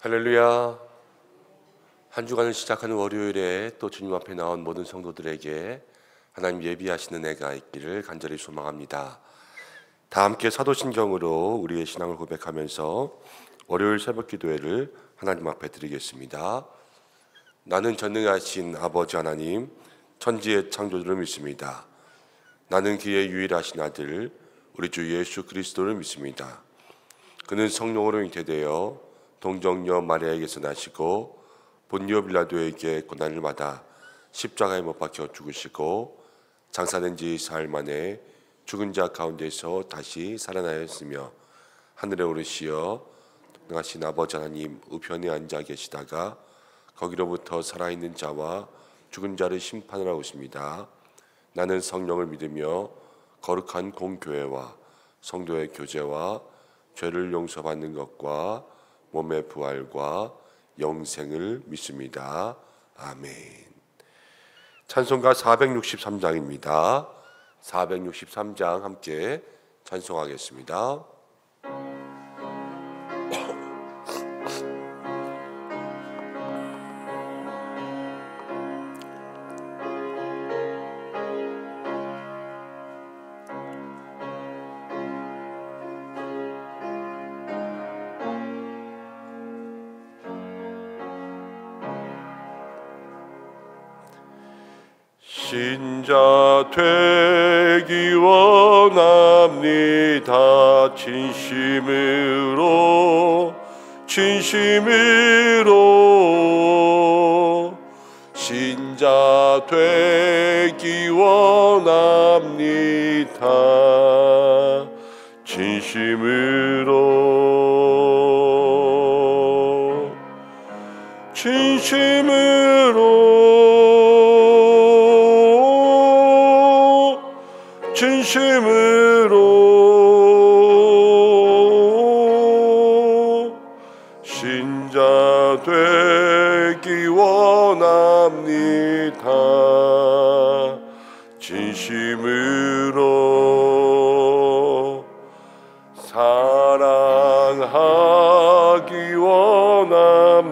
할렐루야. 한 주간을 시작하는 월요일에 또 주님 앞에 나온 모든 성도들에게 하나님 예비하시는 애가 있기를 간절히 소망합니다. 다 함께 사도신경으로 우리의 신앙을 고백하면서 월요일 새벽 기도회를 하나님 앞에 드리겠습니다. 나는 전능하신 아버지 하나님, 천지의 창조주를 믿습니다. 나는 그의 유일하신 아들 우리 주 예수 그리스도를 믿습니다. 그는 성령으로 잉태되어 동정녀 마리아에게서 나시고 본디오 빌라도에게 고난을 받아 십자가에 못 박혀 죽으시고 장사된 지 사흘 만에 죽은 자 가운데서 다시 살아나셨으며 하늘에 오르시어 동하신 아버지 하나님 우편에 앉아 계시다가 거기로부터 살아있는 자와 죽은 자를 심판하러 오십니다. 나는 성령을 믿으며 거룩한 공교회와 성도의 교제와 죄를 용서받는 것과 몸의 부활과 영생을 믿습니다. 아멘. 찬송가 463장입니다. 463장 함께 찬송하겠습니다. 신자 되기 원합니다. 진심으로 신자 되기 원합니다. 진심으로 신자 되기 원합니다. 진심으로 사랑하기 원합니다.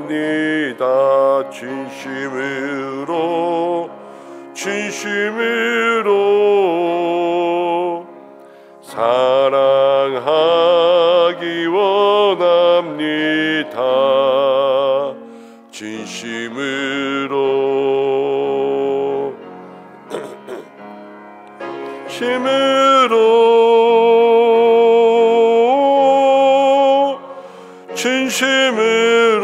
진심으로 사랑하기 원합니다. 진심으로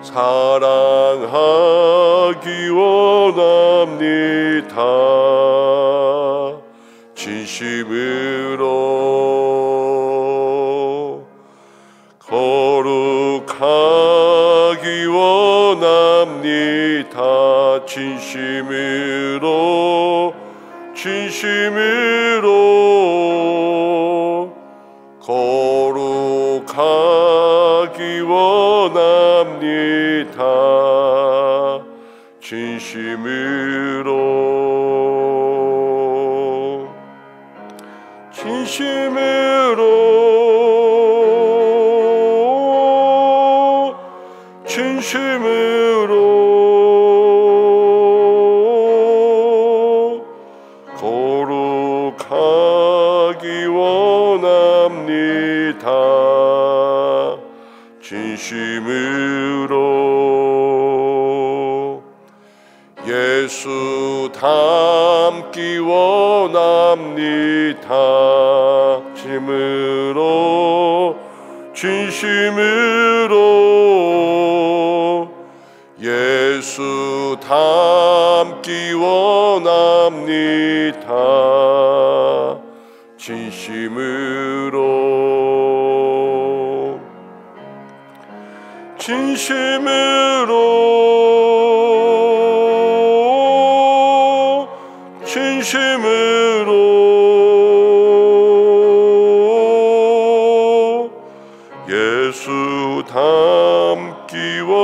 사랑하기 원합니다. 진심으로 거룩하기 원합니다. 진심으로 거룩하기 원합니다. 거룩하기 원합니다. 진심으로 예수 닮기 원합니다. 진심으로 예수 닮기 원합니다. 진심으로 예수 닮기 원합니다.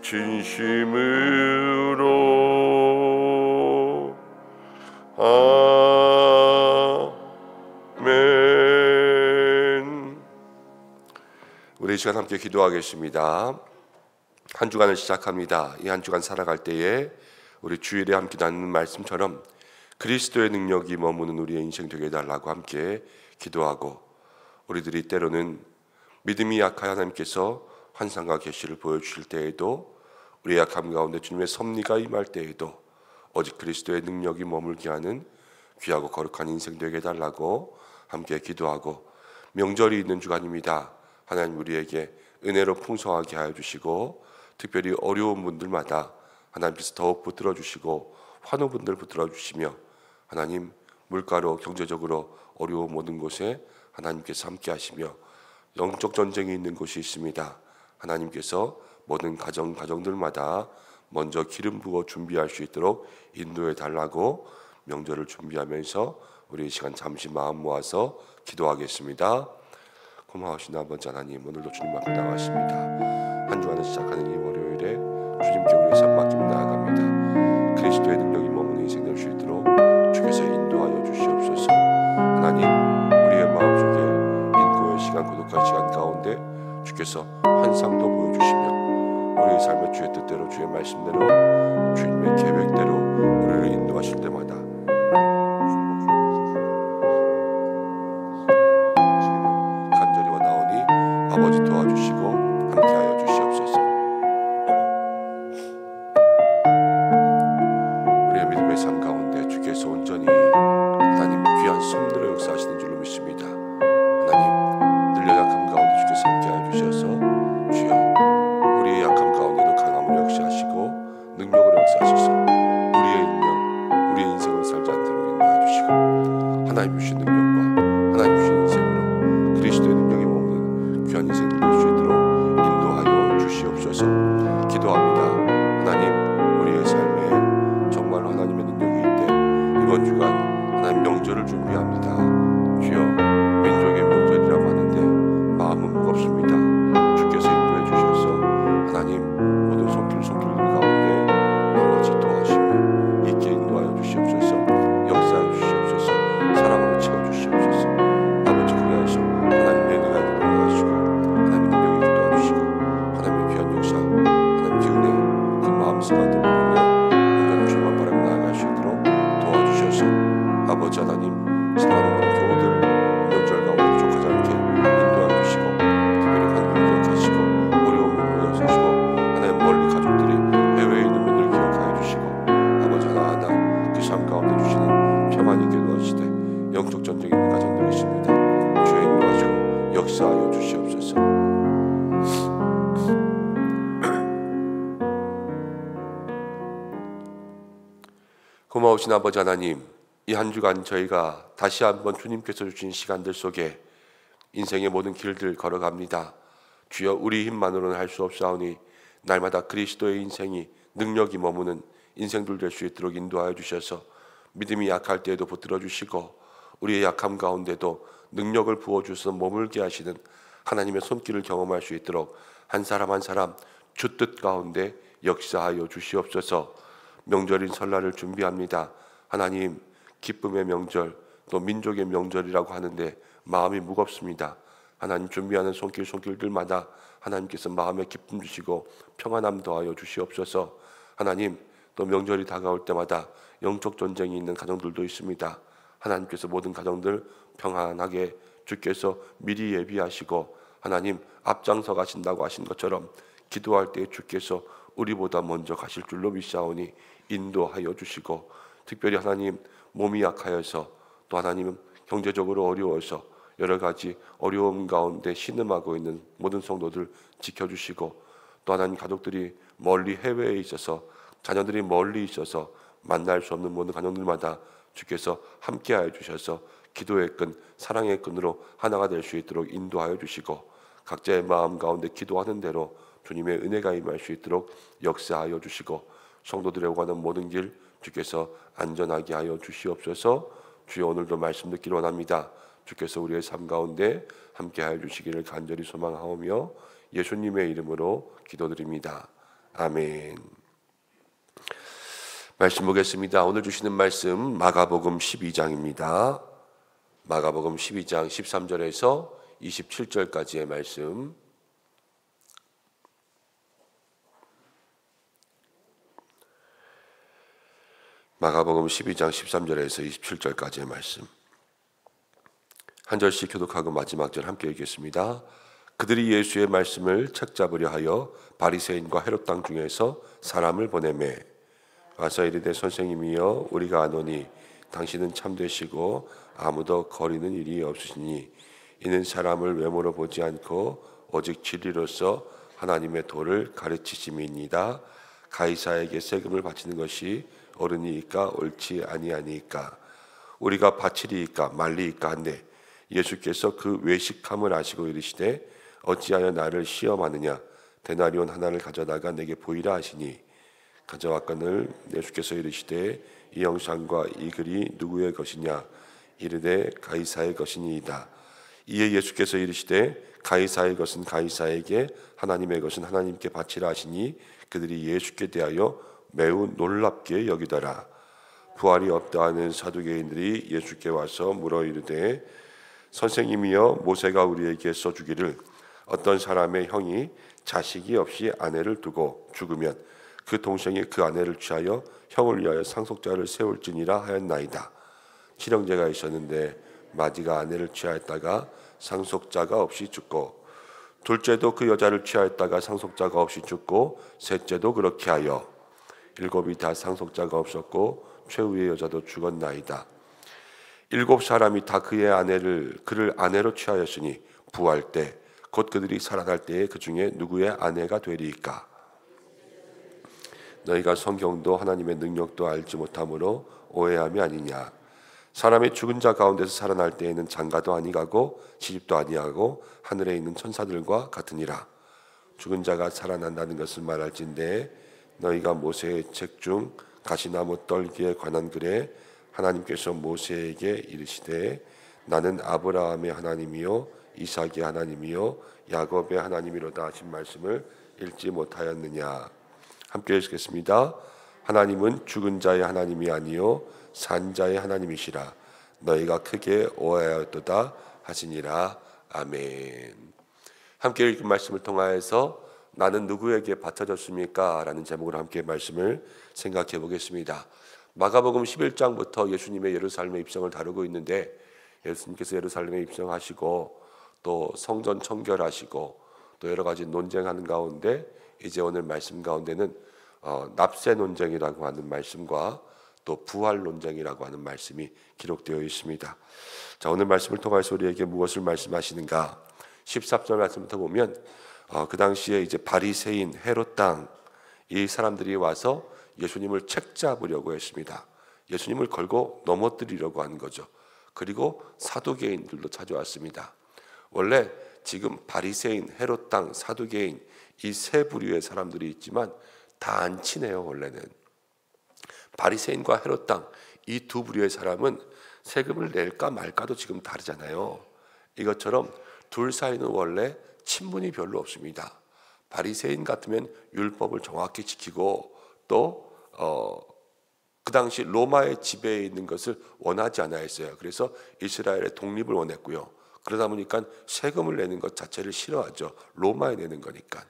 진심으로 아멘. 우리 이 시간 함께 기도하겠습니다. 한 주간을 시작합니다. 이 한 주간 살아갈 때에 우리 주일에 함께 나누는 말씀처럼 그리스도의 능력이 머무는 우리의 인생 되게 해달라고 함께 기도하고, 우리들이 때로는 믿음이 약한 하나님께서 환상과 계시를 보여주실 때에도, 우리의 약함 가운데 주님의 섭리가 임할 때에도 오직 그리스도의 능력이 머물게 하는 귀하고 거룩한 인생 되게 해달라고 함께 기도하고, 명절이 있는 주간입니다. 하나님 우리에게 은혜로 풍성하게 하여 주시고, 특별히 어려운 분들마다 하나님께서 더욱 붙들어 주시고 환우분들 붙들어 주시며, 하나님 물가로 경제적으로 어려운 모든 곳에 하나님께서 함께 하시며, 영적 전쟁이 있는 곳이 있습니다. 하나님께서 모든 가정들마다 먼저 기름 부어 준비할 수 있도록 인도해 달라고 명절을 준비하면서 우리 이 시간 잠시 마음 모아서 기도하겠습니다. 고마우신 아버지 하나님, 오늘도 주님 앞에 나왔습니다. 한 주간을 시작하는 이 월요일에 주님께 우리의 삶 맡기며 나아갑니다. 그리스도의 능력이 머무는 인생 될 수 있도록 주께서 인도하여 주시옵소서. 하나님, 우리의 마음속에 인고의 시간, 고독한 시간 가운데 주께서 환상도 보여주시며, 우리의 삶의 주의 뜻대로, 주의 말씀대로, 주님의 계획대로 우리를 인도하실 때마다 간절히 원하오니 아버지 도와주시고 함께하여 주시옵소서. 우리의 믿음의 삶 가운데 주께서 온전히 하나님 귀한 섭리로 역사하시는 줄로 믿습니다. 하나님, 늘려 약함 가운데 주께서 함께하여 주셔서 주여 우리의 약함 가운데도 강함으로 역사하시고 능력으로 역사하셔서 우리의 인생을 살지 않도록 인도해 주시고, 하나님 주신 능력과 하나님 주신 인생으로 그리스도의 능력이 머무는 귀한 인생 될 수 있도록 인도하여 주시옵소서. 기도합니다. 하나님, 우리의 삶에 정말 하나님의 능력이 있대 이번 주간 하나님 명절을 준비합니다. 주여, 민족의 명절이라고 하는데 마음은 무겁습니다. 주께서 인도해 주셔서 하나님 모든 손길들 가운데 나같이 도와주시며 있게 인도하여 주시옵소서. 역사하여 주시옵소서. 사랑으로 채워주시옵소서. 아버지, 그리하여서 하나님의 은혜가 일어나시고 하나님의 능력이 도와주시고 하나님의 귀한 역사, 하나님의 은혜, 그 마음속에 들어오며 온전히 주만 바라며 나아갈 수 있도록 도와주셔서 아버지 하나님, 사랑하는 모든 교우들 명절 가운데 족하지 않게 인도하여 주시고, 특별히 환경을 기억하시고 어려운 분을 역사하시고, 하나님 멀리 가족들이 해외에 있는 분들 기억하여 주시고, 아버지 하나하나 그 삶 가운데 주시는 평안이 있게 도와주시되 영적 전쟁이 있는 가정들이 있습니다. 주의 인도하시고 역사하여 주시옵소서. 고마우신 아버지 하나님, 이 한 주간 저희가 다시 한번 주님께서 주신 시간들 속에 인생의 모든 길들 걸어갑니다. 주여, 우리 힘만으로는 할 수 없사오니 날마다 그리스도의 인생이 능력이 머무는 인생들 될 수 있도록 인도하여 주셔서 믿음이 약할 때에도 붙들어 주시고, 우리의 약함 가운데도 능력을 부어주셔서 머물게 하시는 하나님의 손길을 경험할 수 있도록 한 사람 한 사람 주 뜻 가운데 역사하여 주시옵소서. 명절인 설날을 준비합니다. 하나님, 기쁨의 명절, 또 민족의 명절이라고 하는데 마음이 무겁습니다. 하나님, 준비하는 손길들마다 하나님께서 마음에 기쁨 주시고 평안함 더하여 주시옵소서. 하나님, 또 명절이 다가올 때마다 영적 전쟁이 있는 가정들도 있습니다. 하나님께서 모든 가정들 평안하게 주께서 미리 예비하시고 하나님 앞장서 가신다고 하신 것처럼 기도할 때 주께서 우리보다 먼저 가실 줄로 믿사오니 인도하여 주시고, 특별히 하나님 몸이 약하여서, 또 하나님 경제적으로 어려워서 여러 가지 어려움 가운데 신음하고 있는 모든 성도들 지켜주시고, 또 하나님 가족들이 멀리 해외에 있어서, 자녀들이 멀리 있어서 만날 수 없는 모든 가정들마다 주께서 함께하여 주셔서 기도의 끈, 사랑의 끈으로 하나가 될 수 있도록 인도하여 주시고, 각자의 마음 가운데 기도하는 대로 주님의 은혜가 임할 수 있도록 역사하여 주시고, 성도들의 오가는 모든 길 주께서 안전하게 하여 주시옵소서. 주여, 오늘도 말씀 듣기를 원합니다. 주께서 우리의 삶 가운데 함께하여 주시기를 간절히 소망하오며 예수님의 이름으로 기도드립니다. 아멘. 말씀 보겠습니다. 오늘 주시는 말씀 마가복음 12장입니다. 마가복음 12장 13절에서 27절까지의 말씀, 마가복음 12장 13절에서 27절까지의 말씀, 한 절씩 교독하고 마지막 절 함께 읽겠습니다. 그들이 예수의 말씀을 책잡으려 하여 바리새인과 헤롯 당 중에서 사람을 보내매 와서 이르되 선생님이여 우리가 아노니 당신은 참되시고 아무도 거리는 일이 없으시니 이는 사람을 외모로 보지 않고 오직 진리로서 하나님의 도를 가르치심이니이다. 가이사에게 세금을 바치는 것이 옳으니이까 옳지 아니하니이까 우리가 바치리이까 말리이까 한데 예수께서 그 외식함을 아시고 이르시되 어찌하여 나를 시험하느냐 데나리온 하나를 가져다가 내게 보이라 하시니 가져왔거늘 예수께서 이르시되 이 영상과 이 글이 누구의 것이냐 이르되 가이사의 것이니이다. 이에 예수께서 이르시되 가이사의 것은 가이사에게 하나님의 것은 하나님께 바치라 하시니 그들이 예수께 대하여 매우 놀랍게 여기더라. 부활이 없다 하는 사두개인들이 예수께 와서 물어 이르되 선생님이여 모세가 우리에게 써주기를 어떤 사람의 형이 자식이 없이 아내를 두고 죽으면 그 동생이 그 아내를 취하여 형을 위하여 상속자를 세울지니라 하였나이다. 칠형제가 있었는데 마지가 아내를 취하였다가 상속자가 없이 죽고 둘째도 그 여자를 취하였다가 상속자가 없이 죽고 셋째도 그렇게 하여 일곱이 다 상속자가 없었고 최후의 여자도 죽었나이다. 일곱 사람이 다 그의 그를 아내로 취하였으니 부활 때 곧 그들이 살아날 때에 그 중에 누구의 아내가 되리이까? 너희가 성경도 하나님의 능력도 알지 못함으로 오해함이 아니냐. 사람이 죽은 자 가운데서 살아날 때에는 장가도 아니가고 시집도 아니하고 하늘에 있는 천사들과 같으니라. 죽은 자가 살아난다는 것을 말할진대 너희가 모세의 책 중 가시나무 떨기에 관한 글에 하나님께서 모세에게 이르시되 나는 아브라함의 하나님이요 이삭의 하나님이요 야곱의 하나님이로다 하신 말씀을 읽지 못하였느냐. 함께 읽겠습니다. 하나님은 죽은 자의 하나님이 아니요 산 자의 하나님이시라. 너희가 크게 오해하였도다 하시니라. 아멘. 함께 읽은 말씀을 통하여서 나는 누구에게 바쳐졌습니까? 라는 제목으로 함께 말씀을 생각해 보겠습니다. 마가복음 11장부터 예수님의 예루살렘의 입성을 다루고 있는데 예수님께서 예루살렘에 입성하시고 또 성전 청결하시고 또 여러 가지 논쟁하는 가운데 이제 오늘 말씀 가운데는 납세 논쟁이라고 하는 말씀과 또 부활 논쟁이라고 하는 말씀이 기록되어 있습니다. 자, 오늘 말씀을 통해서 우리에게 무엇을 말씀하시는가? 14절 말씀부터 보면 그 당시에 이제 바리새인 헤롯 당 이 사람들이 와서 예수님을 책잡으려고 했습니다. 예수님을 걸고 넘어뜨리려고 하는 거죠. 그리고 사두개인들도 찾아왔습니다. 원래 지금 바리새인, 헤롯 당, 사두개인 이 세 부류의 사람들이 있지만 다 안 친해요. 원래는 바리새인과 헤롯 당 이 두 부류의 사람은 세금을 낼까 말까도 지금 다르잖아요. 이것처럼 둘 사이는 원래 친분이 별로 없습니다. 바리새인 같으면 율법을 정확히 지키고 또 그 당시 로마의 지배에 있는 것을 원하지 않아 했어요. 그래서 이스라엘의 독립을 원했고요. 그러다 보니까 세금을 내는 것 자체를 싫어하죠. 로마에 내는 거니까.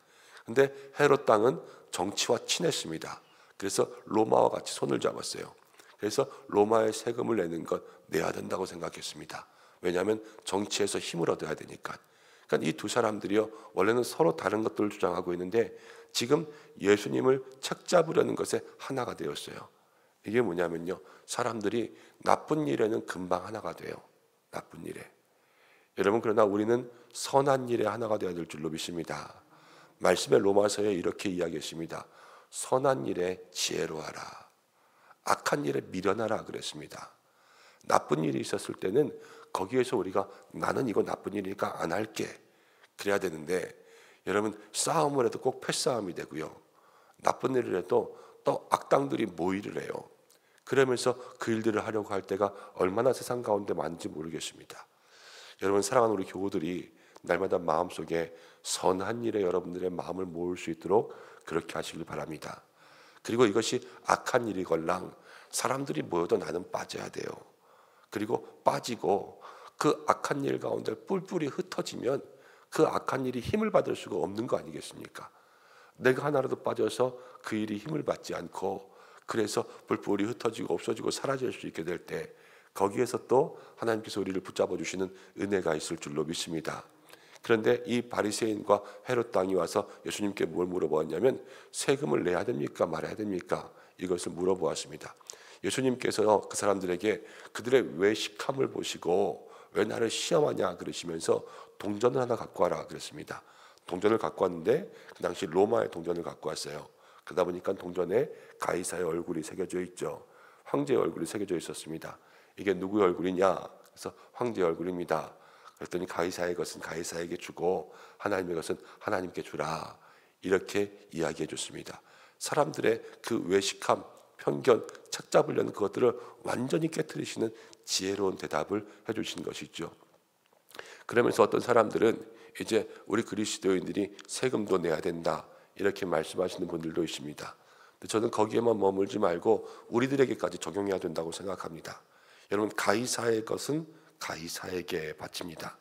근데 헤롯 당은 정치와 친했습니다. 그래서 로마와 같이 손을 잡았어요. 그래서 로마의 세금을 내는 것 내야 된다고 생각했습니다. 왜냐하면 정치에서 힘을 얻어야 되니까. 그러니까 이 두 사람들이요 원래는 서로 다른 것들을 주장하고 있는데 지금 예수님을 책잡으려는 것에 하나가 되었어요. 이게 뭐냐면요 사람들이 나쁜 일에는 금방 하나가 돼요. 나쁜 일에. 여러분 그러나 우리는 선한 일에 하나가 되어야 될 줄로 믿습니다. 말씀의 로마서에 이렇게 이야기했습니다. 선한 일에 지혜로워하라. 악한 일에 미련하라 그랬습니다. 나쁜 일이 있었을 때는 거기에서 우리가 나는 이거 나쁜 일이니까 안 할게 그래야 되는데 여러분 싸움을 해도 꼭 패싸움이 되고요. 나쁜 일을 해도 또 악당들이 모의를 해요. 그러면서 그 일들을 하려고 할 때가 얼마나 세상 가운데 많은지 모르겠습니다. 여러분 사랑하는 우리 교우들이 날마다 마음속에 선한 일에 여러분들의 마음을 모을 수 있도록 그렇게 하시길 바랍니다. 그리고 이것이 악한 일이걸랑 사람들이 모여도 나는 빠져야 돼요. 그리고 빠지고 그 악한 일 가운데 뿔뿔이 흩어지면 그 악한 일이 힘을 받을 수가 없는 거 아니겠습니까? 내가 하나라도 빠져서 그 일이 힘을 받지 않고 그래서 뿔뿔이 흩어지고 없어지고 사라질 수 있게 될 때 거기에서 또 하나님께서 우리를 붙잡아 주시는 은혜가 있을 줄로 믿습니다. 그런데 이 바리새인과 헤롯 왕이 와서 예수님께 뭘 물어보았냐면 세금을 내야 됩니까 말아야 됩니까? 이것을 물어보았습니다. 예수님께서 그 사람들에게 그들의 외식함을 보시고 왜 나를 시험하냐 그러시면서 동전을 하나 갖고 와라 그랬습니다. 동전을 갖고 왔는데 그 당시 로마의 동전을 갖고 왔어요. 그러다 보니까 동전에 가이사의 얼굴이 새겨져 있죠. 황제의 얼굴이 새겨져 있었습니다. 이게 누구의 얼굴이냐? 그래서 황제의 얼굴입니다. 그랬더니 가이사의 것은 가이사에게 주고 하나님의 것은 하나님께 주라. 이렇게 이야기해 줬습니다. 사람들의 그 외식함, 편견, 착잡으려는 그것들을 완전히 깨트리시는 지혜로운 대답을 해주신 것이죠. 그러면서 어떤 사람들은 이제 우리 그리스도인들이 세금도 내야 된다 이렇게 말씀하시는 분들도 있습니다. 근데 저는 거기에만 머물지 말고 우리들에게까지 적용해야 된다고 생각합니다. 여러분 가이사의 것은 가이사에게 바칩니다.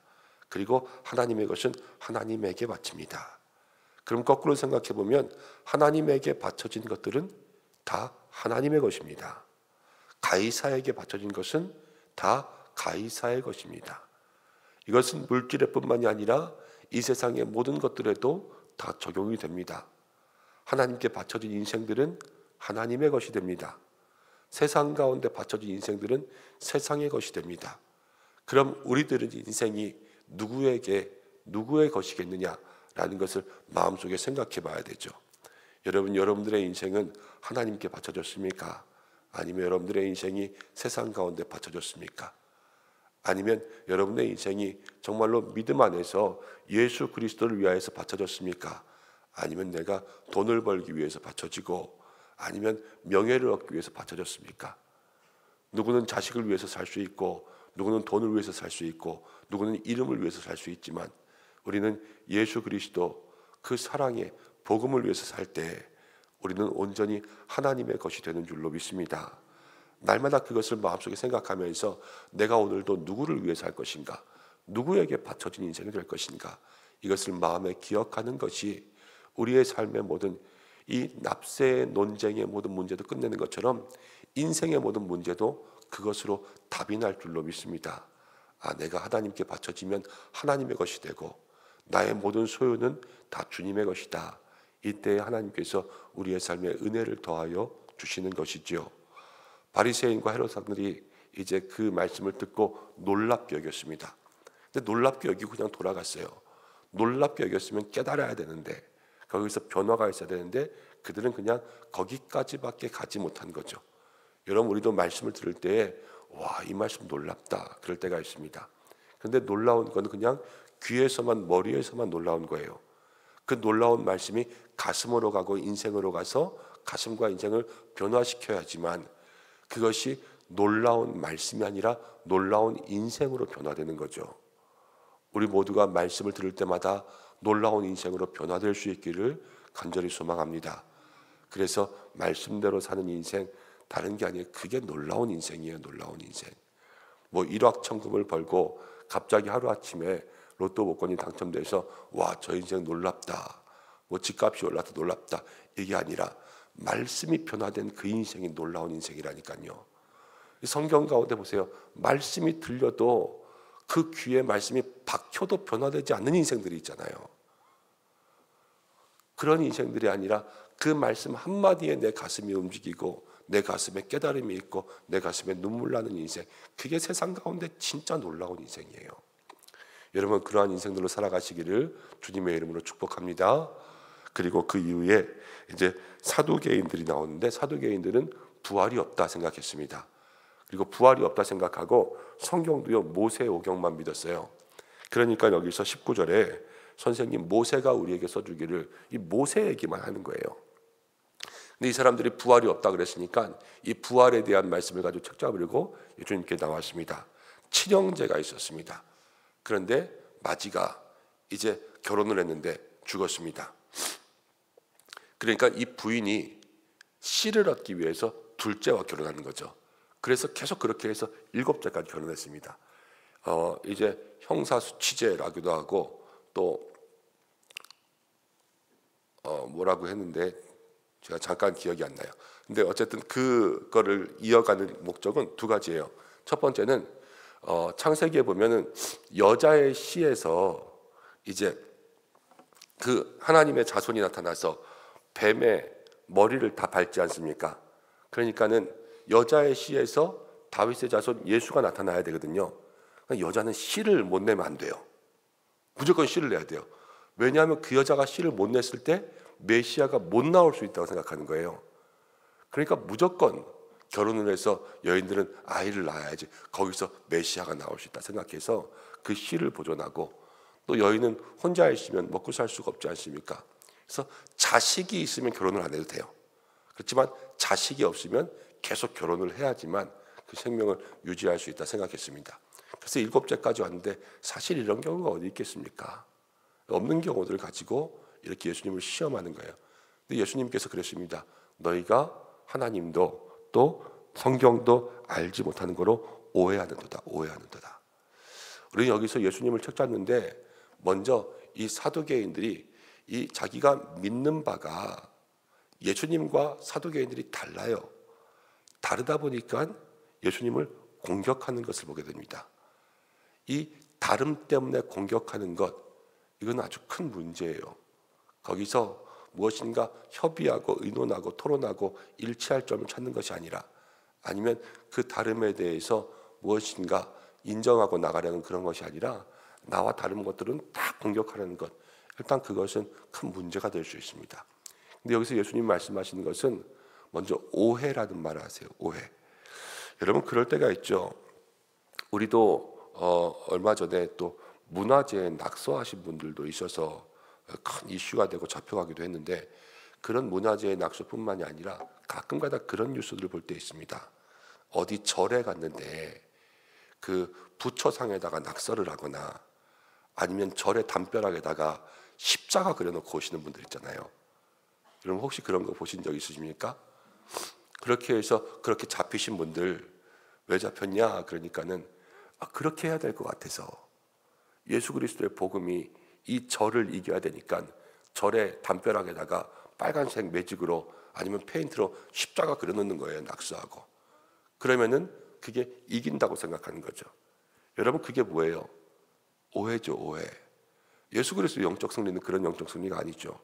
그리고 하나님의 것은 하나님에게 바칩니다. 그럼 거꾸로 생각해 보면 하나님에게 바쳐진 것들은 다 하나님의 것입니다. 가이사에게 바쳐진 것은 다 가이사의 것입니다. 이것은 물질에 뿐만이 아니라 이 세상의 모든 것들에도 다 적용이 됩니다. 하나님께 바쳐진 인생들은 하나님의 것이 됩니다. 세상 가운데 바쳐진 인생들은 세상의 것이 됩니다. 그럼 우리들은 인생이 누구의 것이겠느냐라는 것을 마음속에 생각해 봐야 되죠. 여러분들의 인생은 하나님께 바쳐졌습니까? 아니면 여러분들의 인생이 세상 가운데 바쳐졌습니까? 아니면 여러분의 인생이 정말로 믿음 안에서 예수 그리스도를 위하여서 바쳐졌습니까? 아니면 내가 돈을 벌기 위해서 바쳐지고 아니면 명예를 얻기 위해서 바쳐졌습니까? 누구는 자식을 위해서 살 수 있고 누구는 돈을 위해서 살 수 있고 누구는 이름을 위해서 살 수 있지만 우리는 예수 그리스도 그 사랑의 복음을 위해서 살 때 우리는 온전히 하나님의 것이 되는 줄로 믿습니다. 날마다 그것을 마음속에 생각하면서 내가 오늘도 누구를 위해 살 것인가, 누구에게 바쳐진 인생이 될 것인가, 이것을 마음에 기억하는 것이 우리의 삶의 모든 이 납세의 논쟁의 모든 문제도 끝내는 것처럼 인생의 모든 문제도 그것으로 답이 날 줄로 믿습니다. 내가 하나님께 바쳐지면 하나님의 것이 되고 나의 모든 소유는 다 주님의 것이다. 이때 하나님께서 우리의 삶에 은혜를 더하여 주시는 것이지요. 바리새인과 헤롯 왕들이 이제 그 말씀을 듣고 놀랍게 여겼습니다. 근데 놀랍게 여기고 그냥 돌아갔어요. 놀랍게 여겼으면 깨달아야 되는데 거기서 변화가 있어야 되는데 그들은 그냥 거기까지밖에 가지 못한 거죠. 여러분 우리도 말씀을 들을 때 와, 이 말씀 놀랍다 그럴 때가 있습니다. 그런데 놀라운 건 그냥 귀에서만 머리에서만 놀라운 거예요. 그 놀라운 말씀이 가슴으로 가고 인생으로 가서 가슴과 인생을 변화시켜야지만 그것이 놀라운 말씀이 아니라 놀라운 인생으로 변화되는 거죠. 우리 모두가 말씀을 들을 때마다 놀라운 인생으로 변화될 수 있기를 간절히 소망합니다. 그래서 말씀대로 사는 인생 다른 게 아니에요. 그게 놀라운 인생이에요. 놀라운 인생. 뭐 일확천금을 벌고 갑자기 하루아침에 로또 복권이 당첨돼서 와, 저 인생 놀랍다. 뭐 집값이 올라도 놀랍다. 이게 아니라 말씀이 변화된 그 인생이 놀라운 인생이라니까요. 성경 가운데 보세요. 말씀이 들려도 그 귀에 말씀이 박혀도 변화되지 않는 인생들이 있잖아요. 그런 인생들이 아니라 그 말씀 한마디에 내 가슴이 움직이고 내 가슴에 깨달음이 있고 내 가슴에 눈물 나는 인생, 그게 세상 가운데 진짜 놀라운 인생이에요. 여러분 그러한 인생들로 살아가시기를 주님의 이름으로 축복합니다. 그리고 그 이후에 이제 사두개인들이 나오는데 사두개인들은 부활이 없다 생각했습니다. 그리고 부활이 없다 생각하고 성경도요 모세 오경만 믿었어요. 그러니까 여기서 19절에 선생님 모세가 우리에게 써주기를 이 모세 얘기만 하는 거예요. 근데 이 사람들이 부활이 없다 그랬으니까 이 부활에 대한 말씀을 가지고 책 잡으려고 주님께 나왔습니다. 친형제가 있었습니다. 그런데 마지가 이제 결혼을 했는데 죽었습니다. 그러니까 이 부인이 씨를 얻기 위해서 둘째와 결혼하는 거죠. 그래서 계속 그렇게 해서 7째까지 결혼했습니다. 이제 형사수취죄라기도 하고 또 뭐라고 했는데 제가 잠깐 기억이 안 나요. 근데 어쨌든 그거를 이어가는 목적은 두 가지예요. 첫 번째는 창세기에 보면은 여자의 씨에서 이제 그 하나님의 자손이 나타나서 뱀의 머리를 다 밟지 않습니까? 그러니까는 여자의 씨에서 다윗의 자손 예수가 나타나야 되거든요. 그러니까 여자는 씨를 못 내면 안 돼요. 무조건 씨를 내야 돼요. 왜냐하면 그 여자가 씨를 못 냈을 때 메시아가 못 나올 수 있다고 생각하는 거예요. 그러니까 무조건 결혼을 해서 여인들은 아이를 낳아야지 거기서 메시아가 나올 수 있다 생각해서 그 씨를 보존하고, 또 여인은 혼자 있으면 먹고 살 수가 없지 않습니까? 그래서 자식이 있으면 결혼을 안 해도 돼요. 그렇지만 자식이 없으면 계속 결혼을 해야지만 그 생명을 유지할 수 있다 생각했습니다. 그래서 7제까지 왔는데 사실 이런 경우가 어디 있겠습니까? 없는 경우들을 가지고 이렇게 예수님을 시험하는 거예요. 근데 예수님께서 그랬습니다. 너희가 하나님도 또 성경도 알지 못하는 거로 오해하는도다. 오해하는도다. 우리는 여기서 예수님을 책잡는데 먼저 이 사두개인들이 이 자기가 믿는 바가 예수님과 사두개인들이 달라요. 다르다 보니까 예수님을 공격하는 것을 보게 됩니다. 이 다름 때문에 공격하는 것, 이건 아주 큰 문제예요. 거기서 무엇인가 협의하고 의논하고 토론하고 일치할 점을 찾는 것이 아니라, 아니면 그 다름에 대해서 무엇인가 인정하고 나가려는 그런 것이 아니라 나와 다른 것들은 다 공격하려는 것, 일단 그것은 큰 문제가 될 수 있습니다. 근데 여기서 예수님 말씀하시는 것은 먼저 오해라는 말을 하세요. 오해. 여러분 그럴 때가 있죠. 우리도 얼마 전에 또 문화재에 낙서하신 분들도 있어서 큰 이슈가 되고 잡혀가기도 했는데, 그런 문화재의 낙서뿐만이 아니라 가끔가다 그런 뉴스들을 볼 때 있습니다. 어디 절에 갔는데 그 부처상에다가 낙서를 하거나 아니면 절의 담벼락에다가 십자가 그려놓고 오시는 분들 있잖아요. 여러분 혹시 그런 거 보신 적 있으십니까? 그렇게 해서 그렇게 잡히신 분들 왜 잡혔냐 그러니까는 그렇게 해야 될 것 같아서, 예수 그리스도의 복음이 이 절을 이겨야 되니까 절의 담벼락에다가 빨간색 매직으로 아니면 페인트로 십자가 그려놓는 거예요. 낙서하고. 그러면은 그게 이긴다고 생각하는 거죠. 여러분 그게 뭐예요? 오해죠. 오해. 예수 그리스도의 영적 승리는 그런 영적 승리가 아니죠.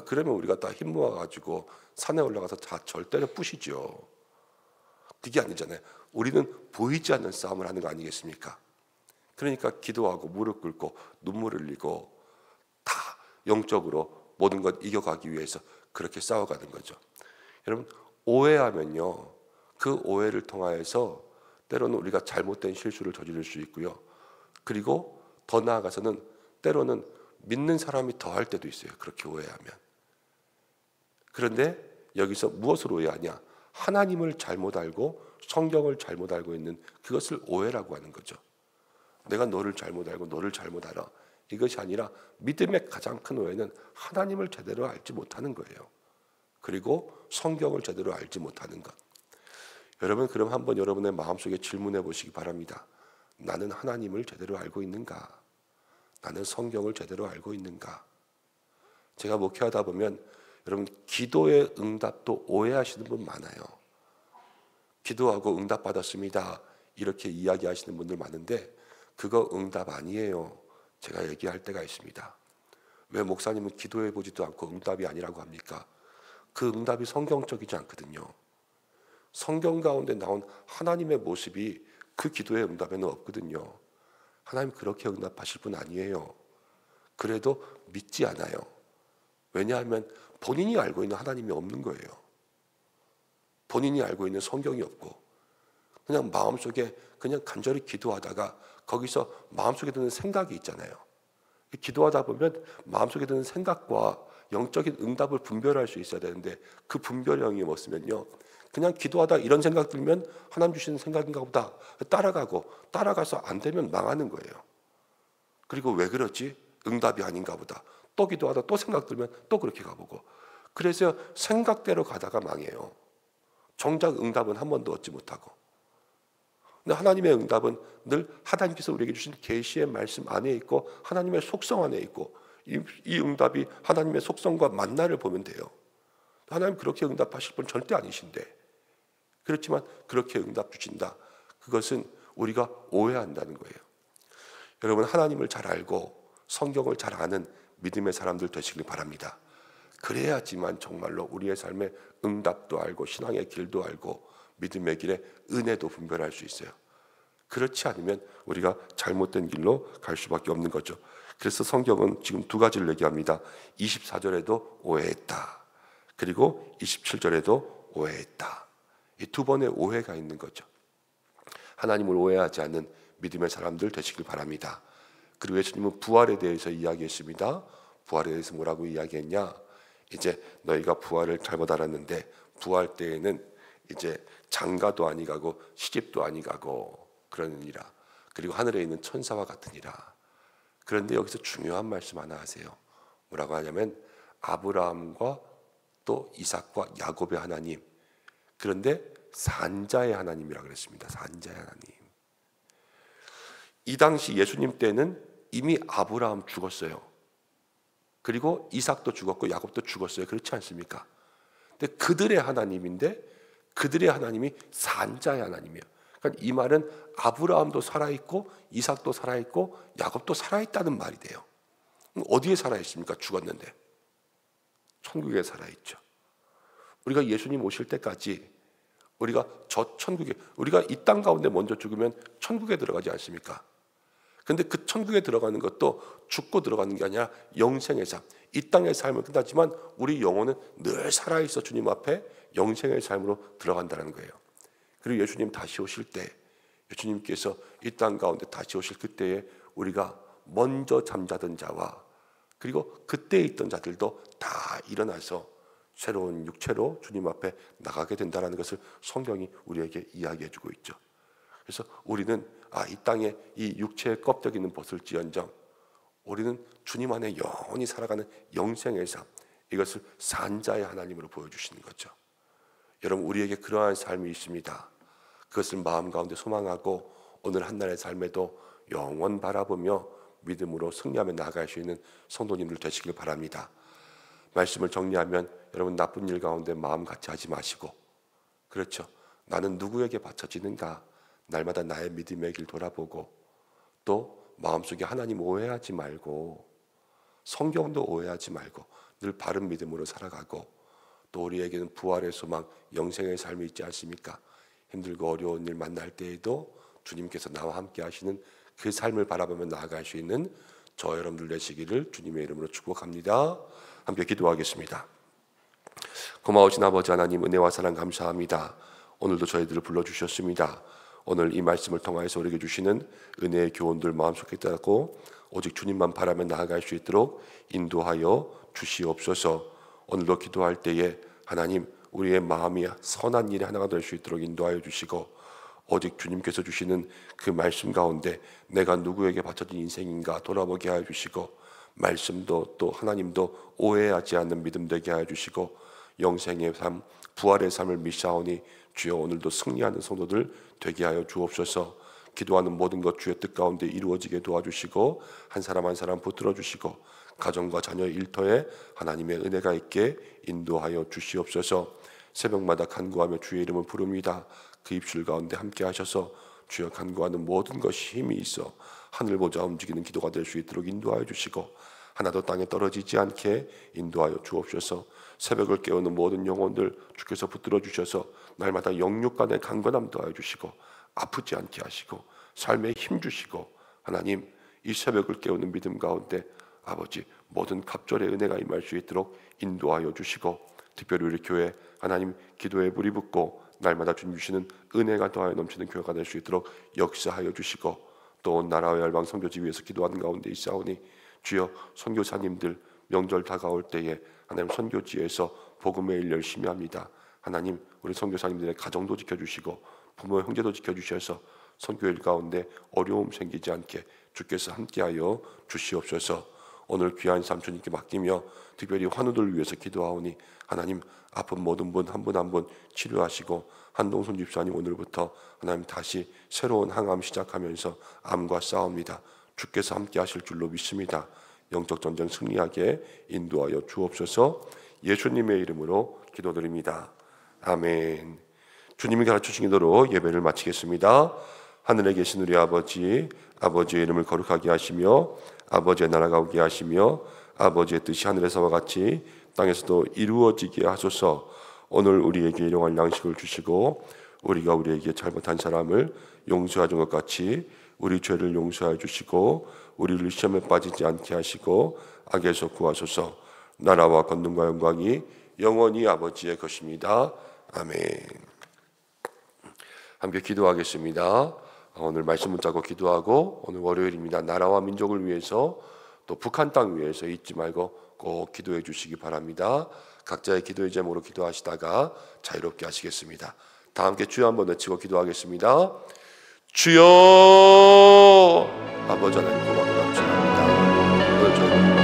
그러면 우리가 다 힘 모아가지고 산에 올라가서 다 절 때려 부시죠. 그게 아니잖아요. 우리는 보이지 않는 싸움을 하는 거 아니겠습니까? 그러니까 기도하고 무릎 꿇고 눈물을 흘리고 다 영적으로 모든 것 이겨가기 위해서 그렇게 싸워가는 거죠. 여러분 오해하면요, 그 오해를 통하여서 때로는 우리가 잘못된 실수를 저지를 수 있고요. 그리고 더 나아가서는 때로는 믿는 사람이 더 할 때도 있어요. 그렇게 오해하면. 그런데 여기서 무엇을 오해하냐? 하나님을 잘못 알고 성경을 잘못 알고 있는 그것을 오해라고 하는 거죠. 내가 너를 잘못 알고 너를 잘못 알아. 이것이 아니라 믿음의 가장 큰 오해는 하나님을 제대로 알지 못하는 거예요. 그리고 성경을 제대로 알지 못하는 것. 여러분 그럼 한번 여러분의 마음속에 질문해 보시기 바랍니다. 나는 하나님을 제대로 알고 있는가? 나는 성경을 제대로 알고 있는가? 제가 목회하다 보면 여러분 기도의 응답도 오해하시는 분 많아요. 기도하고 응답 받았습니다 이렇게 이야기하시는 분들 많은데 그거 응답 아니에요. 제가 얘기할 때가 있습니다. 왜 목사님은 기도해 보지도 않고 응답이 아니라고 합니까? 그 응답이 성경적이지 않거든요. 성경 가운데 나온 하나님의 모습이 그 기도의 응답에는 없거든요. 하나님 그렇게 응답하실 분 아니에요. 그래도 믿지 않아요. 왜냐하면 본인이 알고 있는 하나님이 없는 거예요. 본인이 알고 있는 성경이 없고 그냥 마음속에 그냥 간절히 기도하다가 거기서 마음속에 드는 생각이 있잖아요. 기도하다 보면 마음속에 드는 생각과 영적인 응답을 분별할 수 있어야 되는데 그 분별형이 뭐였으면요, 그냥 기도하다 이런 생각 들면 하나님 주시는 생각인가 보다 따라가서 안 되면 망하는 거예요. 그리고 왜 그러지? 응답이 아닌가 보다. 또 기도하다 또 생각 들면 또 그렇게 가보고, 그래서 생각대로 가다가 망해요. 정작 응답은 한 번도 얻지 못하고. 근데 하나님의 응답은 늘 하나님께서 우리에게 주신 계시의 말씀 안에 있고 하나님의 속성 안에 있고, 이 응답이 하나님의 속성과 만나를 보면 돼요. 하나님 그렇게 응답하실 분 절대 아니신데, 그렇지만 그렇게 응답 주신다. 그것은 우리가 오해한다는 거예요. 여러분, 하나님을 잘 알고 성경을 잘 아는 믿음의 사람들 되시길 바랍니다. 그래야지만 정말로 우리의 삶의 응답도 알고 신앙의 길도 알고 믿음의 길에 은혜도 분별할 수 있어요. 그렇지 않으면 우리가 잘못된 길로 갈 수밖에 없는 거죠. 그래서 성경은 지금 두 가지를 얘기합니다. 24절에도 오해했다. 그리고 27절에도 오해했다. 이 두 번의 오해가 있는 거죠. 하나님을 오해하지 않는 믿음의 사람들 되시길 바랍니다. 그리고 예수님은 부활에 대해서 이야기했습니다. 부활에 대해서 뭐라고 이야기했냐? 이제 너희가 부활을 잘못 알았는데 부활 때에는 이제 장가도 아니 가고 시집도 아니 가고 그러느니라. 그리고 하늘에 있는 천사와 같으니라. 그런데 여기서 중요한 말씀 하나 하세요. 뭐라고 하냐면 아브라함과 또 이삭과 야곱의 하나님, 그런데 산자의 하나님이라고 그랬습니다. 산자의 하나님. 이 당시 예수님 때는 이미 아브라함 죽었어요. 그리고 이삭도 죽었고 야곱도 죽었어요. 그렇지 않습니까? 근데 그들의 하나님인데 그들의 하나님이 산자의 하나님이에요. 그러니까 이 말은 아브라함도 살아있고 이삭도 살아있고 야곱도 살아있다는 말이 돼요. 어디에 살아있습니까? 죽었는데. 천국에 살아있죠. 우리가 예수님 오실 때까지 우리가 저 천국에, 우리가 이 땅 가운데 먼저 죽으면 천국에 들어가지 않습니까? 근데 그 천국에 들어가는 것도 죽고 들어가는 게 아니라 영생의 삶, 이 땅의 삶은 끝났지만 우리 영혼은 늘 살아있어 주님 앞에 영생의 삶으로 들어간다는 거예요. 그리고 예수님 다시 오실 때, 예수님께서 이 땅 가운데 다시 오실 그때에 우리가 먼저 잠자던 자와 그리고 그때 있던 자들도 다 일어나서 새로운 육체로 주님 앞에 나가게 된다는 것을 성경이 우리에게 이야기해주고 있죠. 그래서 우리는 이 땅에 이 육체의 껍데기는 벗을지언정 우리는 주님 안에 영원히 살아가는 영생의 삶, 이것을 산자의 하나님으로 보여주시는 거죠. 여러분, 우리에게 그러한 삶이 있습니다. 그것을 마음 가운데 소망하고 오늘 한날의 삶에도 영원 바라보며 믿음으로 승리하며 나아갈 수 있는 성도님들 되시길 바랍니다. 말씀을 정리하면 여러분, 나쁜 일 가운데 마음 같이 하지 마시고, 그렇죠, 나는 누구에게 바쳐지는가, 날마다 나의 믿음의 길 돌아보고, 또 마음속에 하나님 오해하지 말고 성경도 오해하지 말고 늘 바른 믿음으로 살아가고, 또 우리에게는 부활의 소망, 영생의 삶이 있지 않습니까? 힘들고 어려운 일 만날 때에도 주님께서 나와 함께 하시는 그 삶을 바라보며 나아갈 수 있는 저 여러분들 되시기를 주님의 이름으로 축복합니다. 함께 기도하겠습니다. 고마우신 아버지 하나님, 은혜와 사랑 감사합니다. 오늘도 저희들을 불러주셨습니다. 오늘 이 말씀을 통하여서 우리에게 주시는 은혜의 교훈들 마음속에 따고 오직 주님만 바라며 나아갈 수 있도록 인도하여 주시옵소서. 오늘도 기도할 때에 하나님, 우리의 마음이 선한 일에 하나가 될 수 있도록 인도하여 주시고, 오직 주님께서 주시는 그 말씀 가운데 내가 누구에게 바쳐진 인생인가 돌아보게 하여 주시고, 말씀도 또 하나님도 오해하지 않는 믿음 되게 하여 주시고, 영생의 삶, 부활의 삶을 믿사오니 주여 오늘도 승리하는 성도들 되게 하여 주옵소서. 기도하는 모든 것 주의 뜻 가운데 이루어지게 도와주시고, 한 사람 한 사람 붙들어 주시고, 가정과 자녀의 일터에 하나님의 은혜가 있게 인도하여 주시옵소서. 새벽마다 간구하며 주의 이름을 부릅니다. 그 입술 가운데 함께 하셔서 주여 간구하는 모든 것이 힘이 있어 하늘 보자 움직이는 기도가 될 수 있도록 인도하여 주시고, 하나도 땅에 떨어지지 않게 인도하여 주옵소서. 새벽을 깨우는 모든 영혼들 주께서 붙들어 주셔서 날마다 영육 간의 강건함 더하여 주시고, 아프지 않게 하시고 삶에 힘 주시고, 하나님 이 새벽을 깨우는 믿음 가운데 아버지 모든 갑절의 은혜가 임할 수 있도록 인도하여 주시고, 특별히 우리 교회 하나님 기도에 불이 붙고 날마다 주님 주시는 은혜가 더하여 넘치는 교회가 될 수 있도록 역사하여 주시고, 또 나라와 열방 선교지 위해서 기도하는 가운데 있사오니 주여 선교사님들 명절 다가올 때에 하나님 선교지에서 복음의 일 열심히 합니다. 하나님 우리 선교사님들의 가정도 지켜주시고 부모 형제도 지켜주셔서 선교일 가운데 어려움 생기지 않게 주께서 함께하여 주시옵소서. 오늘 귀한 삼촌님께 맡기며 특별히 환우들을 위해서 기도하오니 하나님 아픈 모든 분 한 분 한 분 치료하시고 한동순 집사님 오늘부터 하나님 다시 새로운 항암 시작하면서 암과 싸웁니다. 주께서 함께 하실 줄로 믿습니다. 영적 전쟁 승리하게 인도하여 주옵소서. 예수님의 이름으로 기도드립니다. 아멘. 주님이 가르쳐주신 대로 예배를 마치겠습니다. 하늘에 계신 우리 아버지, 아버지의 이름을 거룩하게 하시며 아버지의 나라가 오게 하시며 아버지의 뜻이 하늘에서와 같이 땅에서도 이루어지게 하소서. 오늘 우리에게 일용할 양식을 주시고 우리가 우리에게 잘못한 사람을 용서하는 것 같이 우리 죄를 용서해 주시고 우리를 시험에 빠지지 않게 하시고 악에서 구하소서. 나라와 권능과 영광이 영원히 아버지의 것입니다. 아멘. 함께 기도하겠습니다. 오늘 말씀 붙잡고 기도하고 오늘 월요일입니다. 나라와 민족을 위해서 또 북한 땅 위해서 잊지 말고 꼭 기도해 주시기 바랍니다. 각자의 기도의 제목으로 기도하시다가 자유롭게 하시겠습니다. 다 함께 주여 한번 외치고 기도하겠습니다. 주여. 아버지 하나님 고맙고 감사합니다. 오늘 저는